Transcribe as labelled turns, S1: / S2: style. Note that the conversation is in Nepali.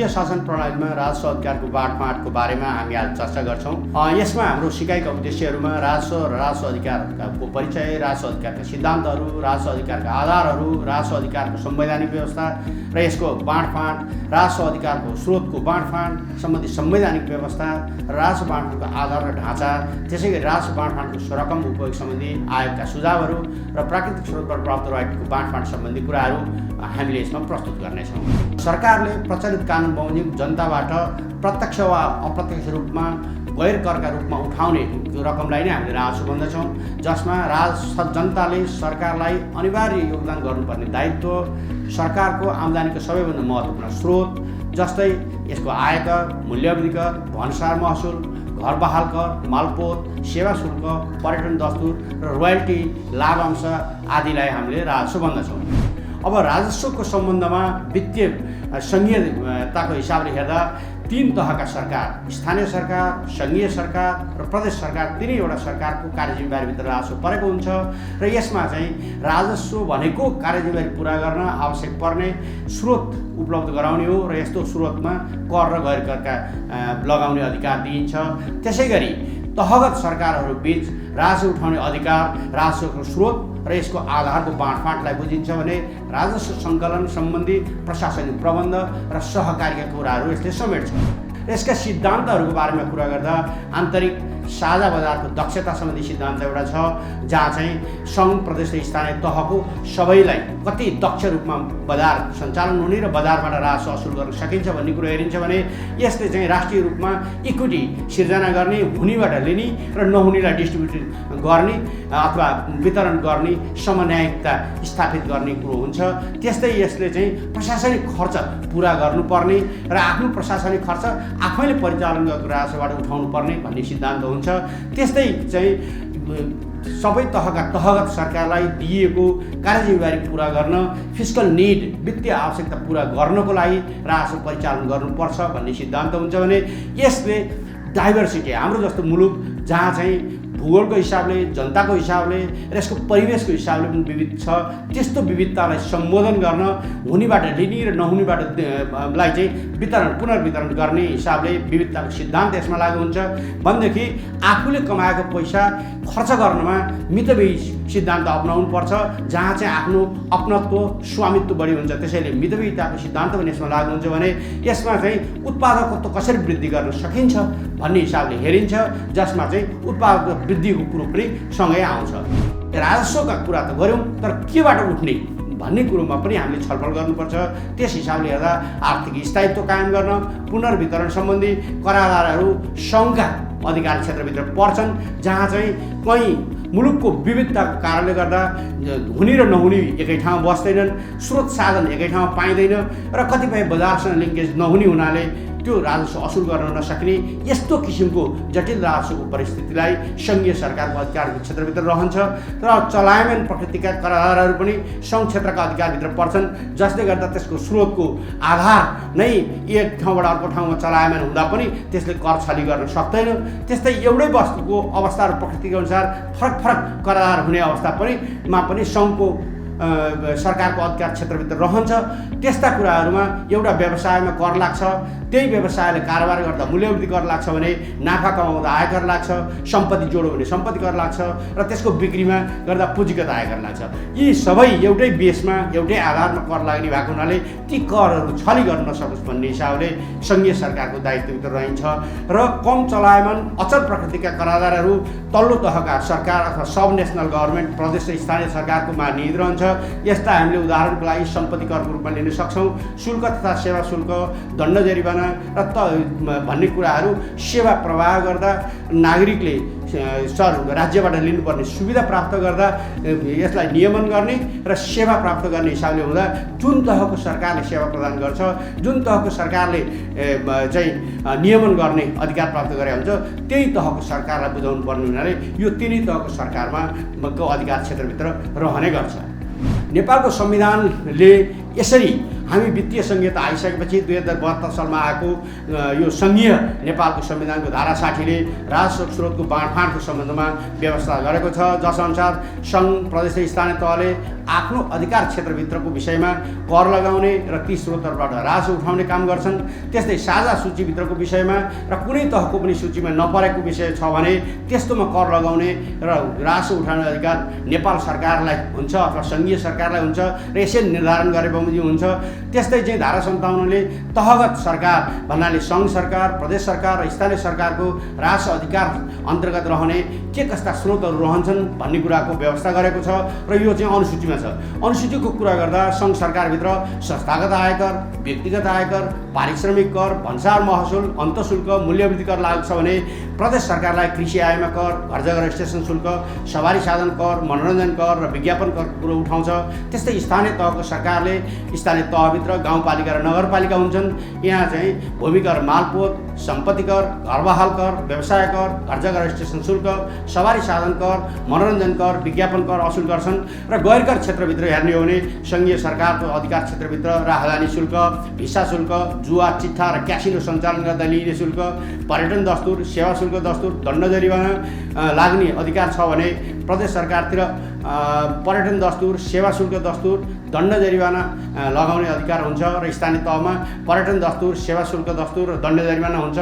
S1: संघीय शासन प्रणालीमा राजस्व अधिकारको बाँडफाँडको बारेमा हामी आज चर्चा गर्छौँ। यसमा हाम्रो सिकाइका उद्देश्यहरूमा राजस्व र राजस्व अधिकारको परिचय, राजस्व अधिकारका सिद्धान्तहरू, राजस्व अधिकारका आधारहरू, राजस्व अधिकारको संवैधानिक व्यवस्था र यसको बाँडफाँड, राजस्व अधिकारको स्रोतको बाँडफाँड सम्बन्धी संवैधानिक व्यवस्था, राजस्व बाँडफाँडको आधार र ढाँचा, त्यसैगरी राजस्व बाँडफाँडको रकम उपयोग सम्बन्धी आयोगका सुझावहरू र प्राकृतिक स्रोतबाट प्राप्त राइटको बाँडफाँड सम्बन्धी कुराहरू हामीले यसमा प्रस्तुत गर्नेछौँ। सरकारले प्रचलित कानुन बमोजिम जनताबाट प्रत्यक्ष वा अप्रत्यक्ष रूपमा गैर करका रूपमा उठाउने रकमलाई नै हामीले राजस्व भन्दछौँ, जसमा जनताले सरकारलाई अनिवार्य योगदान गर्नुपर्ने दायित्व, सरकारको आम्दानीको सबैभन्दा महत्त्वपूर्ण स्रोत जस्तै यसको आयकर, मूल्यवृद्धि कर, भन्सार महसुल, घर बहाल कर, मालपोत, सेवा शुल्क, पर्यटन दस्तुर र रोयल्टी लाभांश आदिलाई हामीले राजस्व भन्दछौँ। अब राजस्वको सम्बन्धमा वित्तीय सङ्घीयताको हिसाबले हेर्दा तीन तहका सरकार, स्थानीय सरकार, सङ्घीय सरकार र प्रदेश सरकार, तीनैवटा सरकारको कार्यजिम्मेवारीभित्र राजस्व परेको हुन्छ र यसमा चाहिँ राजस्व भनेको कार्यजिम्मेवारी पुरा गर्न आवश्यक पर्ने स्रोत उपलब्ध गराउने हो र यस्तो स्रोतमा कर र गैर करका लगाउने अधिकार दिइन्छ। त्यसैगरी तहगत सरकारहरू बीच राजस्व उठाउने अधिकार, राजस्वको स्रोत र यसको आधारको बाँडफाँडलाई बुझिन्छ भने राजस्व सङ्कलन सम्बन्धी प्रशासनिक प्रबन्ध र सहकारीका कुराहरू यसले समेट्छ। यसका सिद्धान्तहरूको बारेमा कुरा गर्दा आन्तरिक साझा बजारको दक्षता सम्बन्धी सिद्धान्त एउटा छ, जहाँ चाहिँ सङ्घ, प्रदेश र स्थानीय तहको सबैलाई कति दक्ष रूपमा बजार सञ्चालन हुने र बजारबाट राजस्व असुल गर्न सकिन्छ भन्ने कुरो हेरिन्छ भने यसले चाहिँ राष्ट्रिय रूपमा इक्विटी सिर्जना गर्ने, हुनेबाट लिने र नहुनेलाई डिस्ट्रिब्युट गर्ने अथवा वितरण गर्ने समन्यायिकता स्थापित गर्ने कुरो हुन्छ। त्यस्तै यसले चाहिँ प्रशासनिक खर्च पुरा गर्नुपर्ने र आफ्नो प्रशासनिक खर्च आफैले परिचालन गरेको राजस्वबाट उठाउनु पर्ने भन्ने सिद्धान्त हुन्छ। त्यस्तै चाहिँ सबै तहगत सरकारलाई दिएको कार्यजिम्मेवारी पुरा गर्न, फिस्कल निड, वित्तीय आवश्यकता पुरा गर्नको लागि राजस्व परिचालन गर्नुपर्छ भन्ने सिद्धान्त हुन्छ भने यसले डाइभर्सिटी, हाम्रो जस्तो मुलुक जहाँ चाहिँ भूगोलको हिसाबले, जनताको हिसाबले र यसको परिवेशको हिसाबले पनि विविध छ, त्यस्तो विविधतालाई सम्बोधन गर्न, हुनेबाट लिने र नहुनेबाट लाई चाहिँ पुनर्वितरण गर्ने हिसाबले विविधताको सिद्धान्त यसमा लागू हुन्छ भनेदेखि आफूले कमाएको पैसा खर्च गर्नमा मितव्ययी सिद्धान्त अपनाउनु पर्छ, जहाँ चाहिँ आफ्नो अपनत्व, स्वामित्व बढी हुन्छ। त्यसैले मितव्ययिताको सिद्धान्त पनि यसमा लागू हुन्छ भने यसमा चाहिँ उत्पादकत्व कसरी वृद्धि गर्न सकिन्छ भन्ने हिसाबले हेरिन्छ, जसमा चाहिँ उत्पादक वृद्धिको कुरो पनि सँगै आउँछ। राजस्वका कुरा त गऱ्यौँ, तर केबाट उठ्ने भन्ने कुरोमा पनि हामीले छलफल गर्नुपर्छ। त्यस हिसाबले हेर्दा आर्थिक स्थायित्व कायम गर्न, पुनर्वितरण सम्बन्धी करारहरू सङ्घका अधिकार क्षेत्रभित्र पर्छन्, जहाँ चाहिँ कहीँ मुलुकको विविधताको कारणले गर्दा हुने र नहुने एकै ठाउँ बस्दैनन्, स्रोत साधन एकै ठाउँ पाइँदैन र कतिपय बजारसँग लिङ्केज नहुने हुनाले त्यो राजस्व असुल गर्न नसक्ने यस्तो किसिमको जटिल राजस्वको परिस्थितिलाई सङ्घीय सरकारको अधिकारको क्षेत्रभित्र रहन्छ। तर चलायमान प्रकृतिका करारहरू पनि सङ्घ क्षेत्रका अधिकारभित्र पर्छन्, जसले गर्दा त्यसको स्रोतको आधार नै एक ठाउँबाट अर्को ठाउँमा चलायमान हुँदा पनि त्यसले कर छली गर्न सक्दैन। त्यस्तै एउटै वस्तुको अवस्था र प्रकृतिको अनुसार फरक करार हुने अवस्था पनि सङ्घको सरकारको अधिकार क्षेत्रभित्र रहन्छ। त्यस्ता कुराहरूमा एउटा व्यवसायमा कर लाग्छ, त्यही व्यवसायले कारोबार गर्दा मूल्यवृद्धि कर लाग्छ भने, नाफा कमाउँदा आयकर लाग्छ, सम्पत्ति जोड्यो भने सम्पत्ति कर लाग्छ र त्यसको बिक्रीमा गर्दा पुँजीगत आयकर लाग्छ। यी सबै एउटै बेसमा, एउटै आधारमा कर लाग्ने भएको हुनाले ती करहरू छली गर्न नसकोस् भन्ने हिसाबले सङ्घीय सरकारको दायित्वभित्र रहन्छ र कम चलायमान अचल प्रकृतिका करारहरू तल्लो तहका सरकार अथवा सब नेसनल गभर्मेन्ट, प्रदेश र स्थानीय सरकारकोमा निहित रहन्छ। यस्ता हामीले उदाहरणको लागि सम्पत्ति करको रूपमा लिन सक्छौँ। शुल्क तथा सेवा शुल्क, दण्ड जरिवाना र भन्ने कुराहरू सेवा प्रवाह गर्दा नागरिकले राज्यबाट लिनुपर्ने सुविधा प्राप्त गर्दा यसलाई नियमन गर्ने र सेवा प्राप्त गर्ने हिसाबले हुँदा जुन तहको सरकारले सेवा प्रदान गर्छ, जुन तहको सरकारले चाहिँ नियमन गर्ने अधिकार प्राप्त गरे हुन्छ, त्यही तहको सरकारलाई बुझाउनु पर्ने हुनाले यो तिनै तहको सरकारमा अधिकार क्षेत्रभित्र रहने गर्छ। नेपालको संविधानले यसरी हामी वित्तीय संहिता आइसकेपछि 2072 सालमा आएको यो सङ्घीय नेपालको संविधानको धारा 60ले राजस्व स्रोतको बाँडफाँडको सम्बन्धमा व्यवस्था गरेको छ, जसअनुसार सङ्घ प्रदेश र स्थानीय तहले आफ्नो अधिकार क्षेत्रभित्रको विषयमा कर लगाउने र ती स्रोतहरूबाट राजस्व उठाउने काम गर्छन्। त्यस्तै साझा सूचीभित्रको विषयमा र कुनै तहको पनि सूचीमा नपरेको विषय छ भने त्यस्तोमा कर लगाउने र राजस्व उठाउने अधिकार नेपाल सरकारलाई हुन्छ अथवा सङ्घीय सरकारलाई हुन्छ र यसरी निर्धारण गरे बमोजिम हुन्छ। त्यस्तै चाहिँ धारा 57ले तहगत सरकार भन्नाले सङ्घ सरकार, प्रदेश सरकार र स्थानीय सरकारको राजस्व अधिकार अन्तर्गत रहने के कस्ता स्रोतहरू रहन्छन् भन्ने कुराको व्यवस्था गरेको छ र यो चाहिँ अनुसूचीमा छ। अनुसूचीको कुरा गर्दा सङ्घ सरकारभित्र संस्थागत आयकर, व्यक्तिगत आयकर, पारिश्रमिक कर, भन्सार महसुल, अन्तःशुल्क, मूल्यवृद्धि कर लागू छ भने प्रदेश सरकारलाई कृषि आयमा कर, घर जग्गा रजिस्ट्रेसन शुल्क, सवारी साधन कर, मनोरञ्जन कर र विज्ञापन कर कुरो उठाउँछ। त्यस्तै स्थानीय तहको सरकारले स्थानीय तहभित्र गाउँपालिका र नगरपालिका हुन्छन्। यहाँ चाहिँ भूमि कर, मालपोत, सम्पत्ति कर, घरबहाल कर, व्यवसाय कर, घर जग्गा रजिस्ट्रेसन शुल्क, सवारी साधन कर, मनोरञ्जन कर, विज्ञापन कर असुल गर्छन्। र गैरकर क्षेत्रभित्र हेर्ने हो भने सङ्घीय सरकारको अधिकार क्षेत्रभित्र राहदानी शुल्क, भिसा शुल्क, जुवा, चिट्ठा र क्यासिनो सञ्चालन गर्दा लिइने शुल्क, पर्यटन दस्तुर, सेवा शुल्क दस्तुर, दण्ड जरिवाना लाग्ने अधिकार छ भने प्रदेश सरकारतिर पर्यटन दस्तुर, सेवा शुल्क दस्तुर, दण्ड जरिवाना लगाउने अधिकार हुन्छ र स्थानीय तहमा पर्यटन दस्तुर, सेवा शुल्क दस्तुर र दण्ड जरिवाना हुन्छ।